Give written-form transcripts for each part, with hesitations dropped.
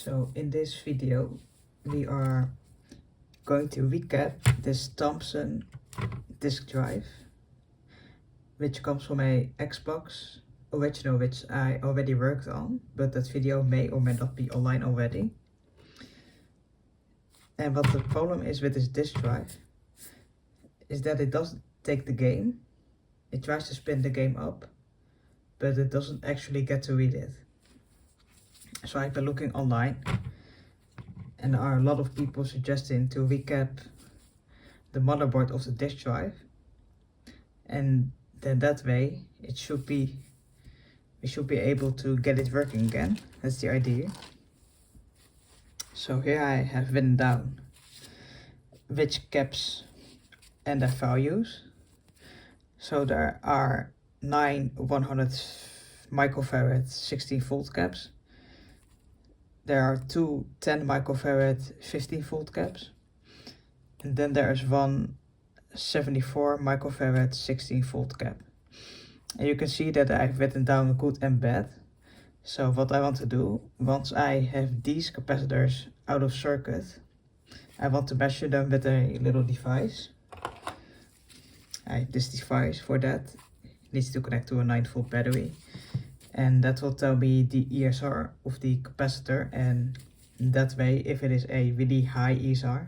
So in this video we are going to recap this Thomson disk drive, which comes from a Xbox original which I already worked on, but that video may or may not be online already. And what the problem is with this disk drive is that it doesn't take the game. It tries to spin the game up, but it doesn't actually get to read it. So I've been looking online, and there are a lot of people suggesting to recap the motherboard of the disk drive, and then that way we should be able to get it working again. That's the idea. So here I have written down which caps and their values. So there are 9 100 microfarad 16 volt caps. There are 2 10 microfarad 15 volt caps, and then there is one 74 microfarad 16 volt cap. And you can see that I've written down good and bad. So what I want to do, once I have these capacitors out of circuit, I want to measure them with a little device. This device for that needs to connect to a 9 volt battery, and that will tell me the ESR of the capacitor, and that way if it is a really high ESR,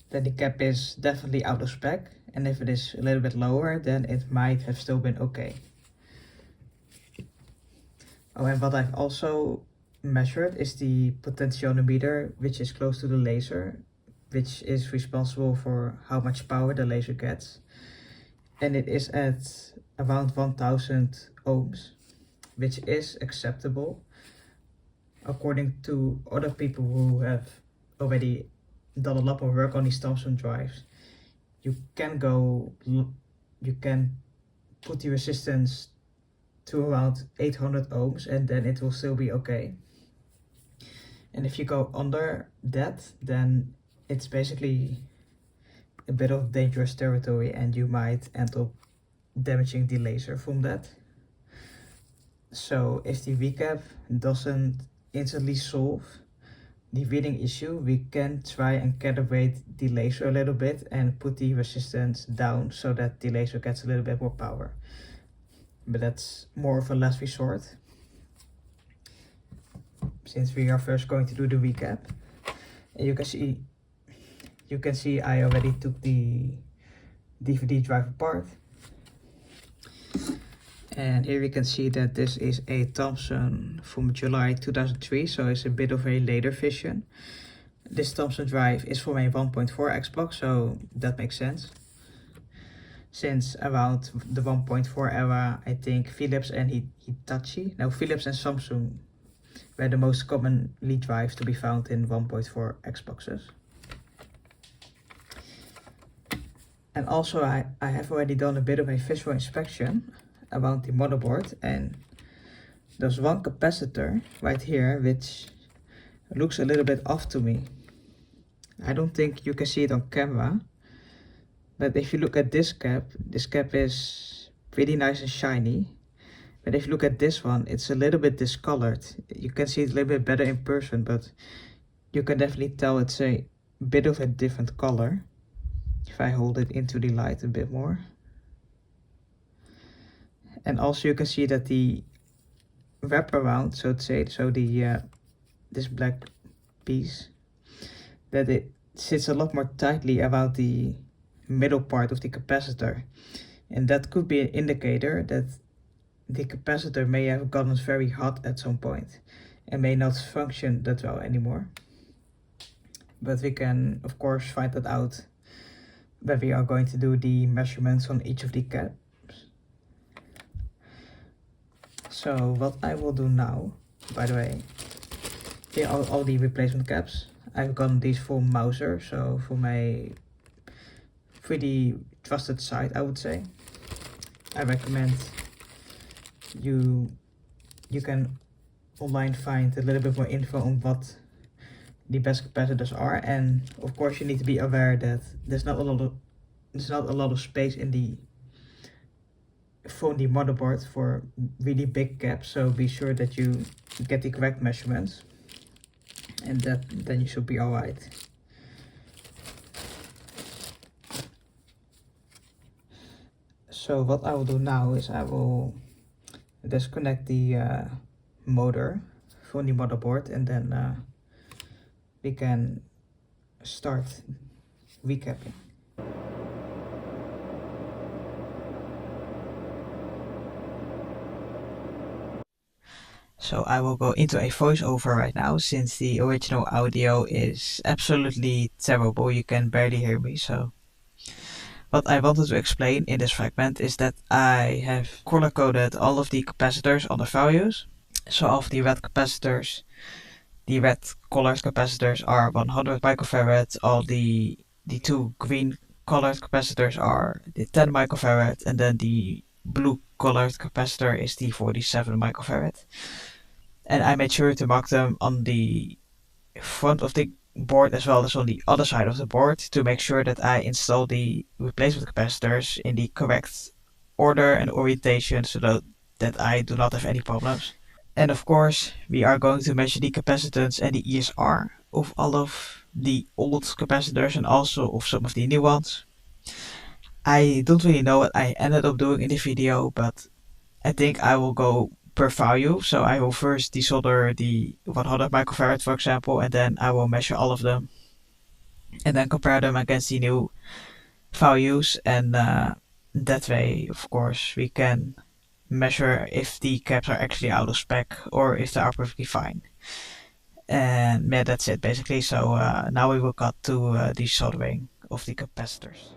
then the cap is definitely out of spec, and if it is a little bit lower, then it might have still been okay. Oh, and what I've also measured is the potentiometer, which is close to the laser, which is responsible for how much power the laser gets, and it is at around 1000 ohms, which is acceptable according to other people who have already done a lot of work on these Thomson drives. You can put the resistance to around 800 ohms, and then it will still be okay. And if you go under that, then it's basically a bit of dangerous territory, and you might end up damaging the laser from that. So if the recap doesn't instantly solve the reading issue, we can try and calibrate the laser a little bit and put the resistance down so that the laser gets a little bit more power. But that's more of a last resort, since we are first going to do the recap. And you can see I already took the DVD drive apart. And here we can see that this is a Thomson from July 2003, so it's a bit of a later version. This Thomson drive is from a 1.4 Xbox, so that makes sense. Since around the 1.4 era, I think Philips and Philips and Samsung were the most commonly drives to be found in 1.4 Xboxes. And also I have already done a bit of a visual inspection around the motherboard, and there's one capacitor right here which looks a little bit off to me. I don't think you can see it on camera, but if you look at this cap is pretty nice and shiny. But if you look at this one, it's a little bit discolored. You can see it a little bit better in person, but you can definitely tell it's a bit of a different color if I hold it into the light a bit more. And also you can see that the wraparound, so to say, so the this black piece, that it sits a lot more tightly around the middle part of the capacitor, and that could be an indicator that the capacitor may have gotten very hot at some point and may not function that well anymore. But we can of course find that out when we are going to do the measurements on each of the caps. So what I will do now, by the way, here are all the replacement caps. I've gotten these from Mouser, so from a pretty trusted site, I would say. I recommend you can online find a little bit more info on what the best capacitors are, and of course you need to be aware that there's not a lot of space in the motherboard for really big caps, so be sure that you get the correct measurements, and then you should be alright. So what I will do now is I will disconnect the motor from the motherboard, and then we can start recapping. So I will go into a voiceover right now, since the original audio is absolutely terrible. You can barely hear me. So what I wanted to explain in this fragment is that I have color coded all of the capacitors on the values. So of the red capacitors, the red colored capacitors are 100 microfarad. All the two green colored capacitors are the 10 microfarad, and then the blue colored capacitor is the 47 microfarad. And I made sure to mark them on the front of the board as well as on the other side of the board, to make sure that I install the replacement capacitors in the correct order and orientation, so that I do not have any problems. And of course, we are going to measure the capacitance and the ESR of all of the old capacitors and also of some of the new ones. I don't really know what I ended up doing in the video, but I think I will go per value. So I will first desolder the 100 microfarad, for example, and then I will measure all of them and then compare them against the new values, and that way, of course, we can measure if the caps are actually out of spec or if they are perfectly fine. And yeah, that's it basically. So now we will cut to the soldering of the capacitors.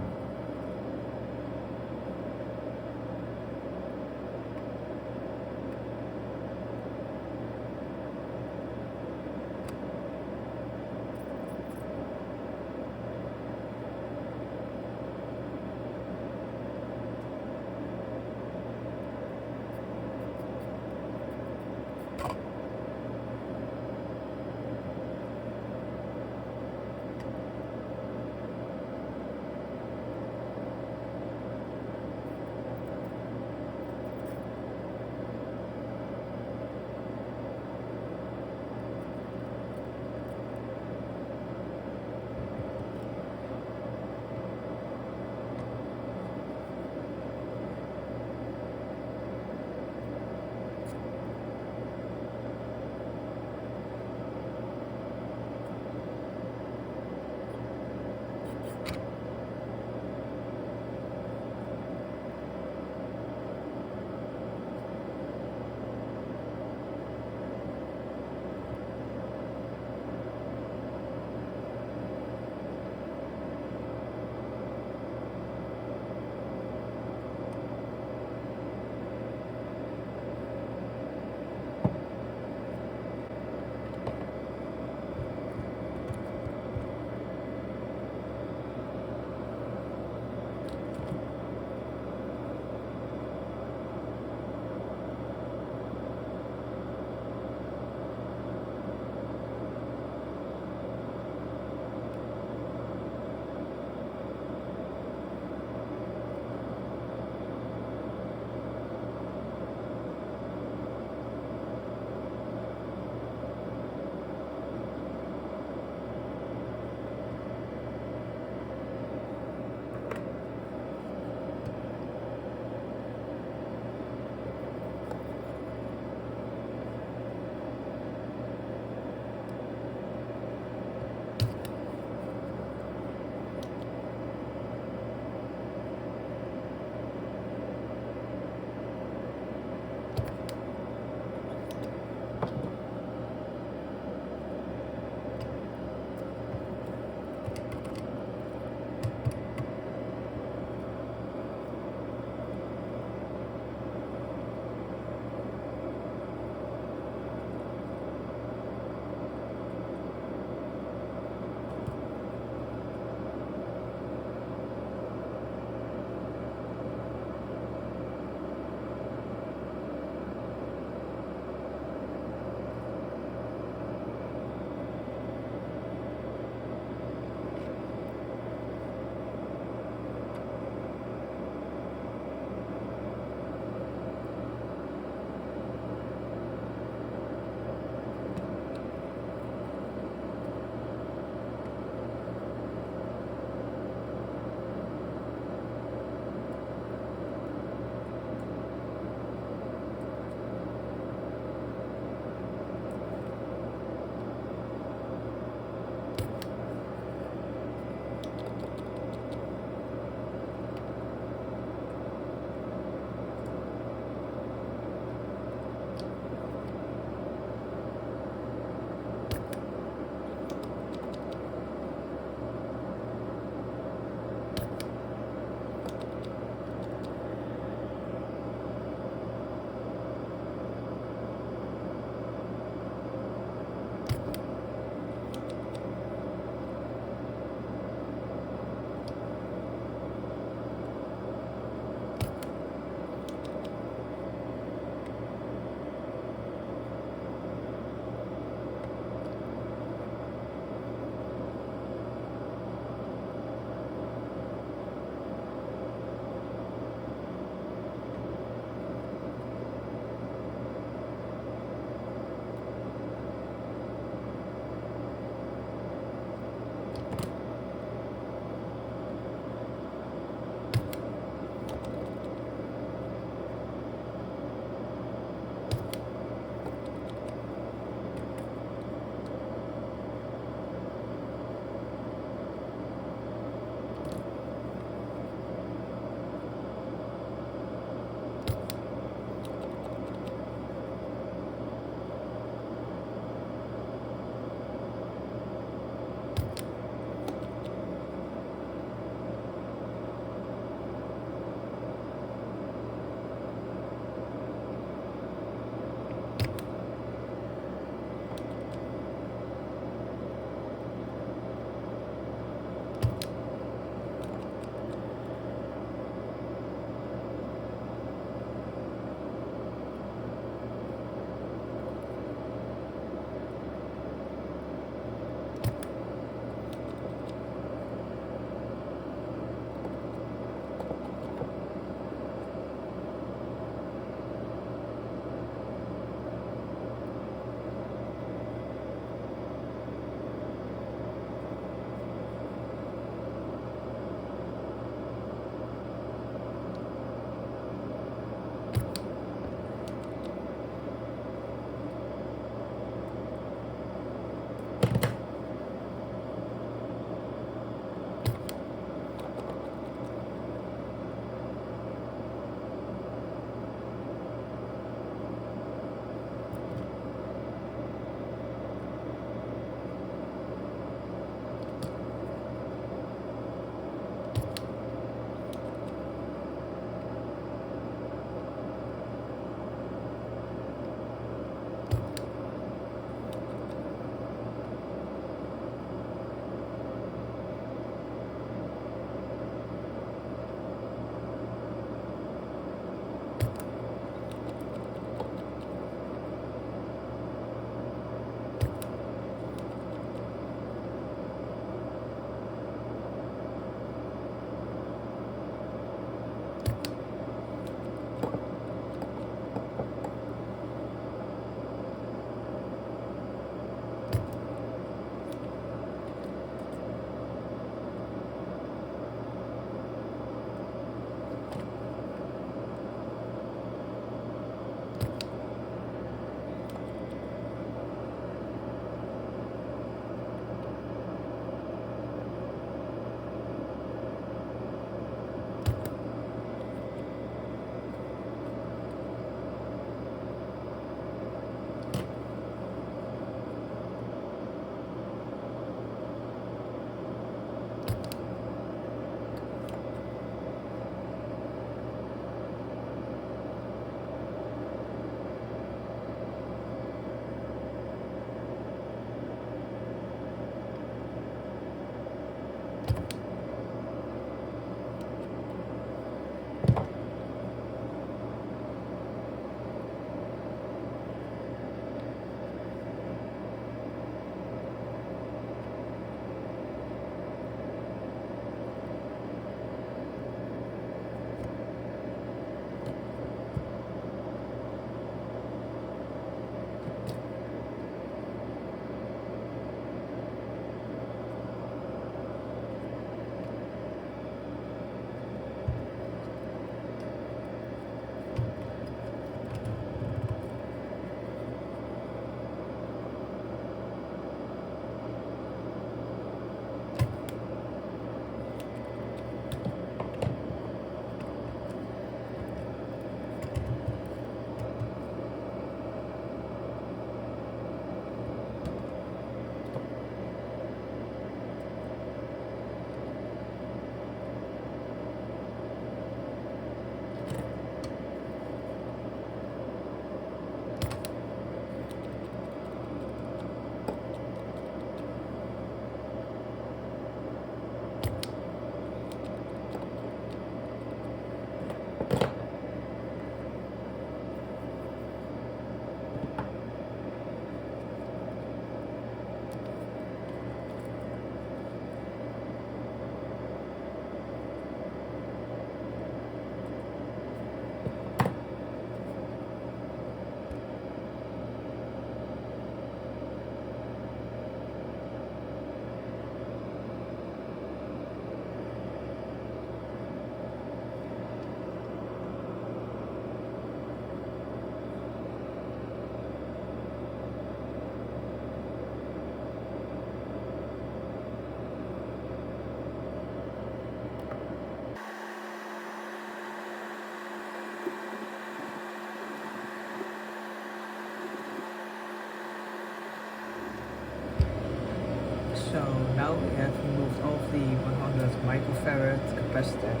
So now we have removed all of the 100 microfarad capacitors,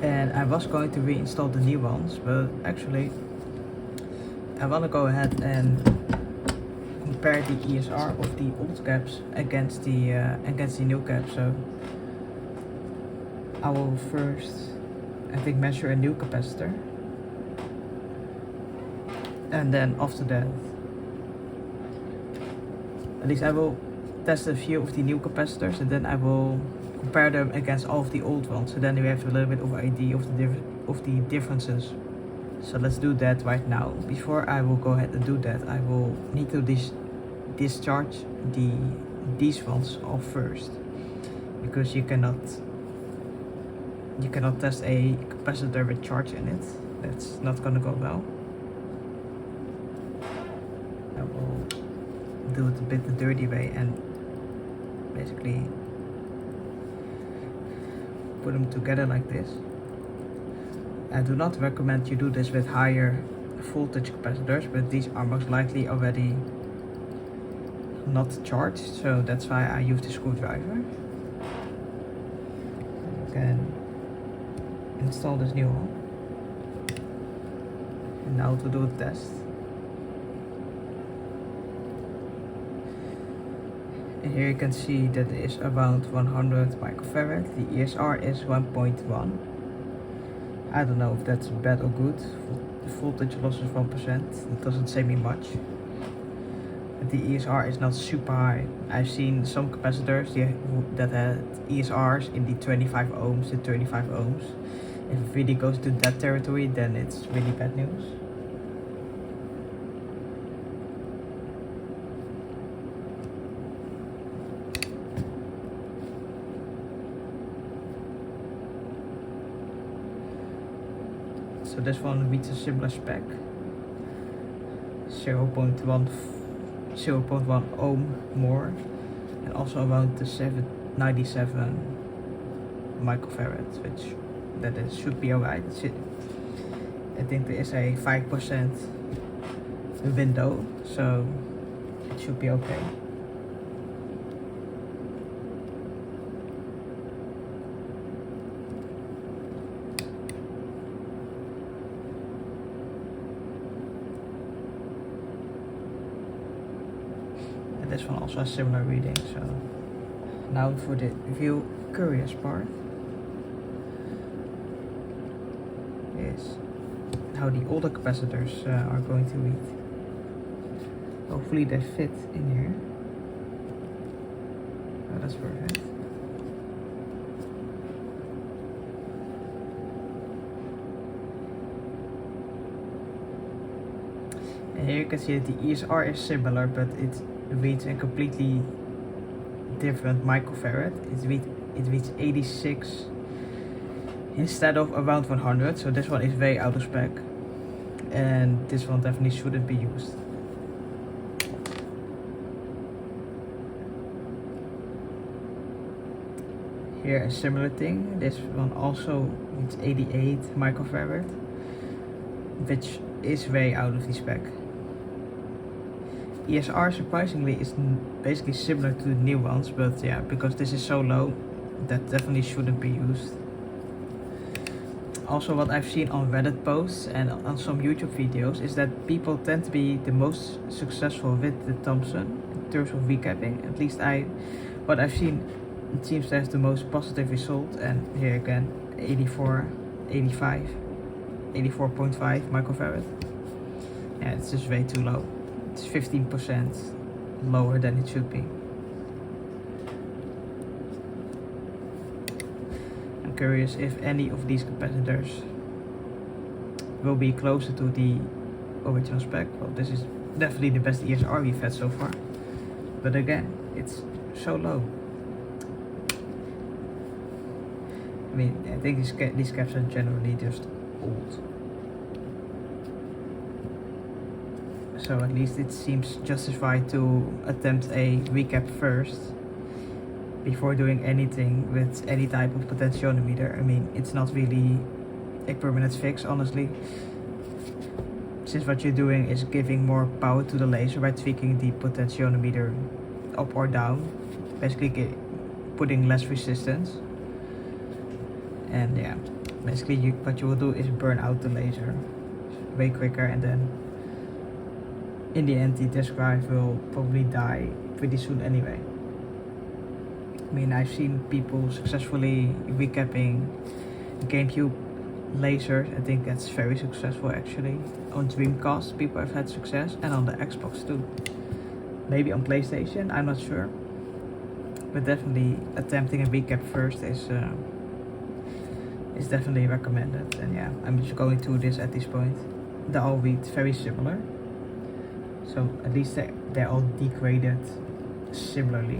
and I was going to reinstall the new ones, but actually I want to go ahead and compare the ESR of the old caps against the new caps. So I will first, I think, measure a new capacitor, and then after that, at least I will test a few of the new capacitors, and then I will compare them against all of the old ones, so then we have a little bit of idea of the differences. So let's do that right now. Before I will go ahead and do that, I will need to discharge these ones off first, because you cannot test a capacitor with charge in it. That's not gonna go well. I will do it a bit the dirty way and basically put them together like this. I do not recommend you do this with higher voltage capacitors, but these are most likely already not charged, so that's why I use the screwdriver. You can install this new one. And now to do a test. And here you can see that it is around 100 microfarad. The ESR is 1.1. I don't know if that's bad or good. The voltage loss is 1%. It doesn't say me much. But the ESR is not super high. I've seen some capacitors that had ESRs in the 25 ohms to 35 ohms. If it really goes to that territory, then it's really bad news. So this one meets a similar spec, 0.1 ohm more, and also around the 97 microfarads, which should be alright. I think there is a 5% window, so it should be okay. This one also has similar reading. So now for the real curious part is how the older capacitors are going to read. Hopefully they fit in here. Oh, that's perfect. And here you can see that the ESR is similar, but it reads a completely different microfarad. It reads 86 instead of around 100, so this one is very out of spec, and this one definitely shouldn't be used. Here a similar thing. This one also reads 88 microfarad, which is very out of the spec. ESR surprisingly is basically similar to the new ones, but yeah, because this is so low, that definitely shouldn't be used. Also, what I've seen on Reddit posts and on some YouTube videos is that people tend to be the most successful with the Thomson in terms of recapping. At least what I've seen, it seems to have the most positive result. And here again, 84.5 microfarad. Yeah, it's just way too low. It's 15% lower than it should be. I'm curious if any of these capacitors will be closer to the original spec. Well, this is definitely the best ESR we've had so far. But again, it's so low. I mean, I think these caps are generally just old. So at least it seems justified to attempt a recap first before doing anything with any type of potentiometer. I mean, it's not really a permanent fix, honestly, since what you're doing is giving more power to the laser by tweaking the potentiometer up or down, basically putting less resistance. And yeah, basically what you will do is burn out the laser way quicker, and then in the end the disk drive will probably die pretty soon anyway. I mean, I've seen people successfully recapping GameCube lasers. I think that's very successful actually. On Dreamcast people have had success, and on the Xbox too. Maybe on PlayStation, I'm not sure. But definitely attempting a recap first is definitely recommended. And yeah, I'm just going through this at this point. They all read very similar, so at least they're all degraded similarly.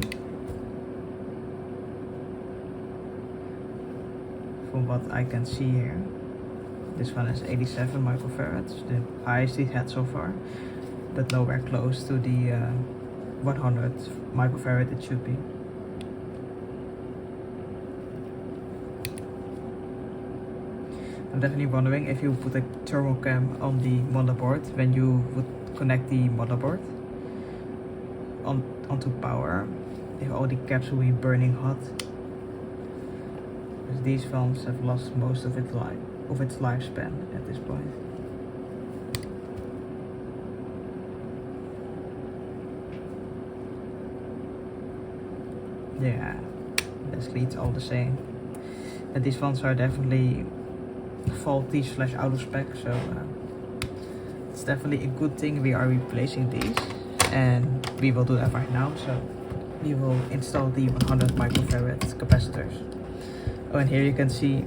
From what I can see here, this one is 87 microfarads, the highest it had so far, but nowhere close to the 100 microfarad it should be. I'm definitely wondering if you put a thermal cam on the motherboard when you would connect the motherboard onto power, if all the caps will be burning hot. Because these phones have lost most of its lifespan at this point. Yeah, basically it's all the same. And these phones are definitely faulty / out of spec, so it's definitely a good thing we are replacing these, and we will do that right now. So we will install the 100 microfarad capacitors. Oh, and here you can see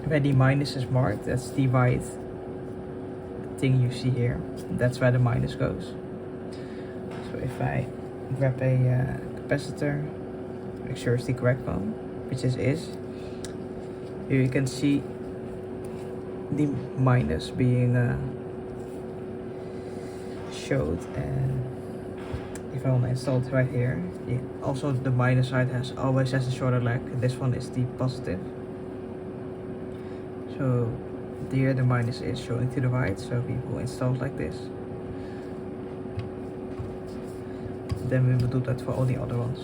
where the minus is marked. That's the white thing you see here. That's where the minus goes. So if I grab a capacitor, make sure it's the correct one, which is here you can see the minus being showed, and if I want to install it right here, yeah, also the minus side always has a shorter leg. This one is the positive, so here the minus is showing to the right, so we will install it like this. Then we will do that for all the other ones.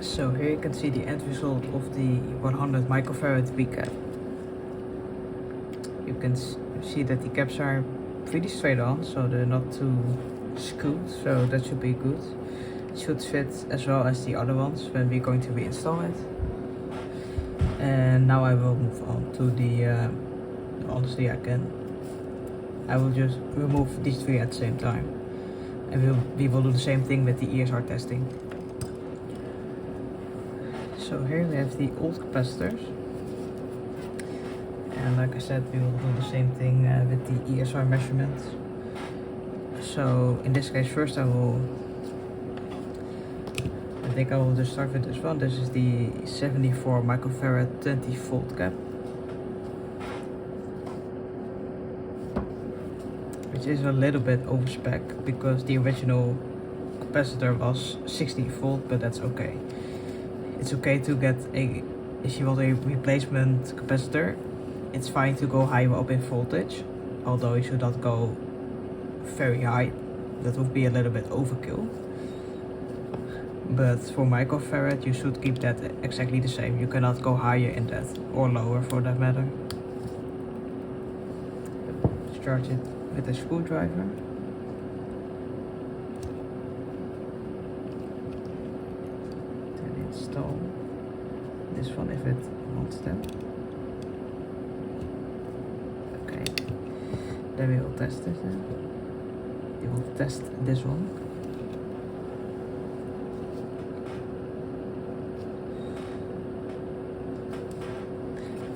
So here you can see the end result of the 100 microfarad recap. You can see that the caps are pretty straight on, so they're not too skewed, so that should be good. It should fit as well as the other ones when we're going to reinstall it. And now I will move on to the, honestly I will just remove these three at the same time. And we will do the same thing with the ESR testing. So here we have the old capacitors, and like I said, we will do the same thing with the ESR measurement. So in this case, first I think I will just start with this one. This is the 74 microfarad 20 volt cap, which is a little bit over spec because the original capacitor was 60 volt, but that's okay. It's okay to get if you want a replacement capacitor, it's fine to go higher up in voltage, although you should not go very high. That would be a little bit overkill. But for microfarad, you should keep that exactly the same. You cannot go higher in that, or lower for that matter. Charge it with a screwdriver. Then install this one if it wants that. Okay. Then we will test it. We will test this one.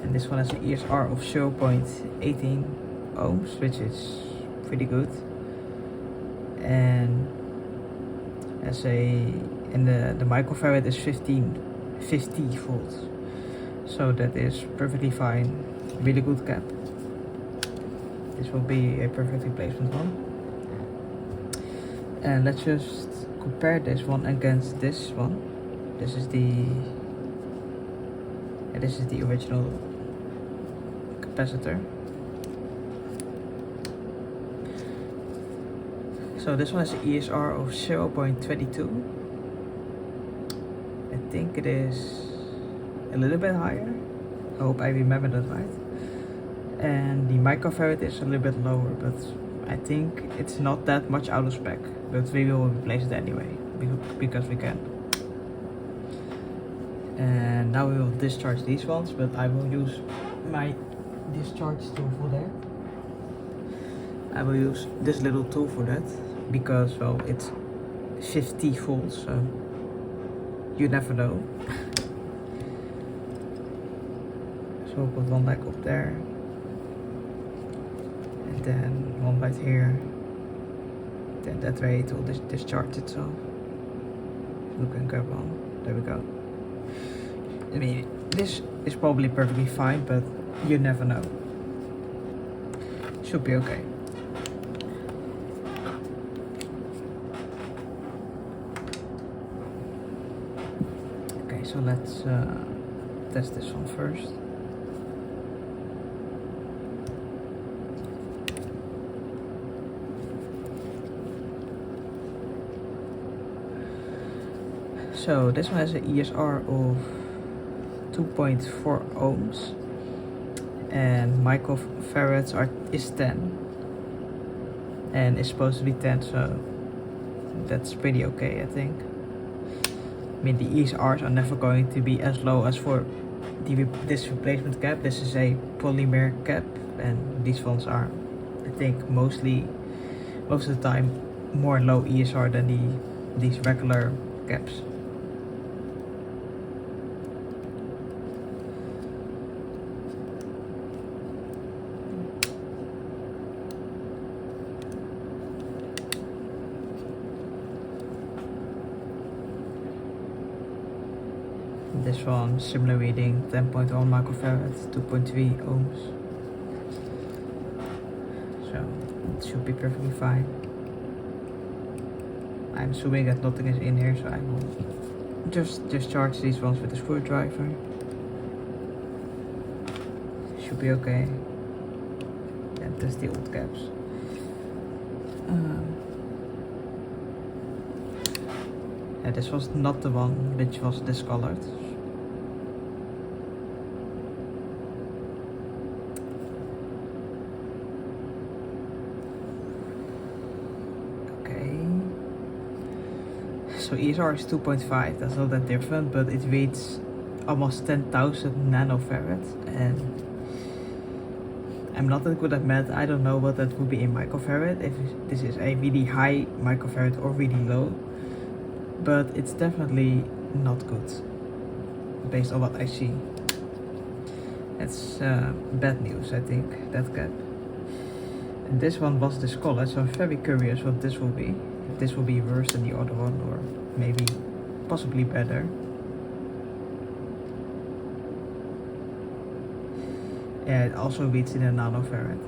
And this one has an ESR of 0.18 ohms, which is pretty good. And the microfarad is 50 volts. So that is perfectly fine. Really good cap. This will be a perfect replacement one. And let's just compare this one against this one. This is the original capacitor. So this one has an ESR of 0.22. I think it is a little bit higher. I hope I remember that right. And the microfarad is a little bit lower, but I think it's not that much out of spec. But we will replace it anyway, because we can. And now we will discharge these ones, but I will use my discharge tool for that. I will use this little tool for that, because well, it's 50 volts, so you never know. So we'll put one leg up there, and then one right here. Then that way it will discharge itself. You can grab one. There we go. I mean, this is probably perfectly fine, but you never know. Should be okay. Okay, so let's test this one first. So this one has an ESR of 2.4 ohms, and microfarads is 10, and it's supposed to be 10, so that's pretty okay, I think. I mean, the ESRs are never going to be as low as for this replacement cap. This is a polymer cap, and these ones are, I think, most of the time more low ESR than these regular caps. This one, similar reading, 10.1 microfarads, 2.3 ohms. So it should be perfectly fine. I'm assuming that nothing is in here, so I will just discharge these ones with a screwdriver. Should be okay. And test the old caps. Yeah, this was not the one which was discolored. So ESR is 2.5, that's not that different, but it reads almost 10,000 nanofarads, and I'm not that good at math. I don't know what that would be in microfarad, if this is a really high microfarad or really low, but it's definitely not good. based on what I see. It's bad news, I think, that cap. And this one was discolored, so I'm very curious what this will be. If this will be worse than the other one, or maybe possibly better. Yeah, it also reads in a nanofarad.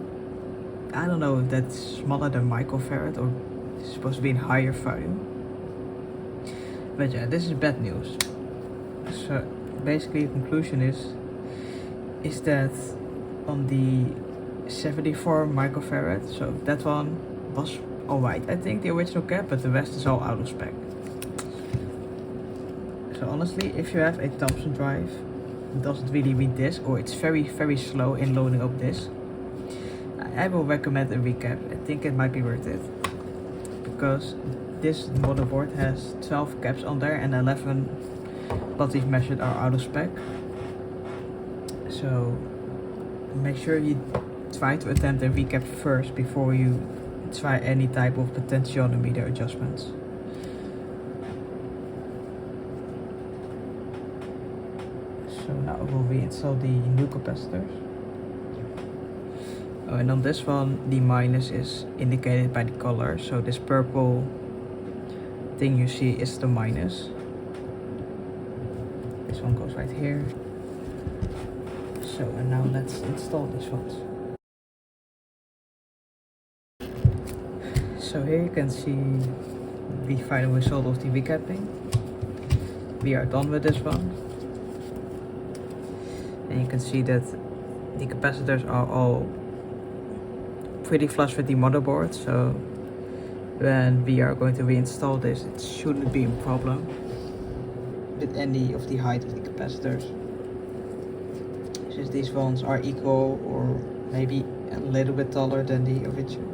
I don't know if that's smaller than microfarad or it's supposed to be in higher value. But yeah, this is bad news. So basically the conclusion is that on the 74 microfarad, so that one was alright, I think, the original cap, but the rest is all out of spec. So honestly, if you have a Thomson drive, it doesn't really read this, or it's very slow in loading up this, I will recommend a recap. I think it might be worth it, because this motherboard has 12 caps on there and 11 what we've measured are out of spec. So make sure you try to attempt a recap first before you try any type of potentiometer adjustments. So now we'll reinstall the new capacitors. Oh, and on this one the minus is indicated by the color, so this purple thing you see is the minus. This one goes right here. So, and now let's install this one. So here you can see the final result of the recapping. We are done with this one. And you can see that the capacitors are all pretty flush with the motherboard, so when we are going to reinstall this, it shouldn't be a problem with any of the height of the capacitors, since these ones are equal or maybe a little bit taller than the original.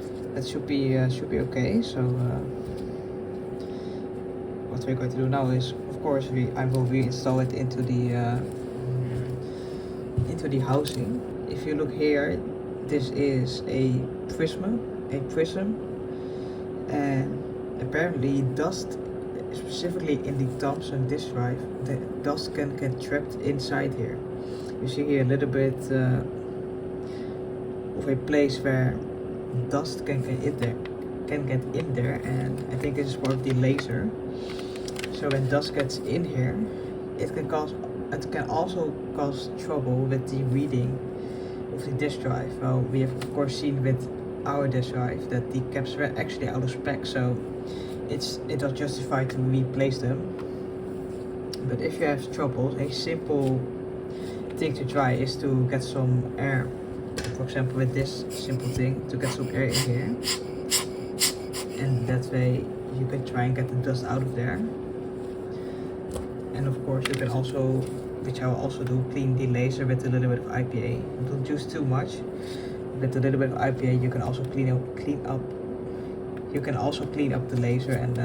So that should be okay. So what we're going to do now is, of course, I will reinstall it into the housing. If you look here, this is a prism, and apparently dust, specifically in the Thomson disk drive, the dust can get trapped inside here. You see here a little bit of a place where dust can get in there, and I think this is part of the laser. So when dust gets in here, it can also cause trouble with the reading of the disk drive. Well, we have of course seen with our disk drive that the caps were actually out of spec, so it was justified to replace them. But if you have trouble, a simple thing to try is to get some air. For example, with this simple thing, to get some air in here, and that way you can try and get the dust out of there. And of course you can also, which I will also do, clean the laser with a little bit of IPA. Don't use too much. With a little bit of IPA you can also clean up the laser, and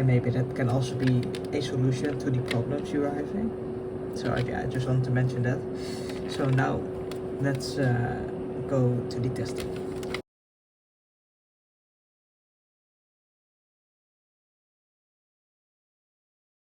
maybe that can also be a solution to the problems you are having. So I just wanted to mention that. So now let's go to the testing.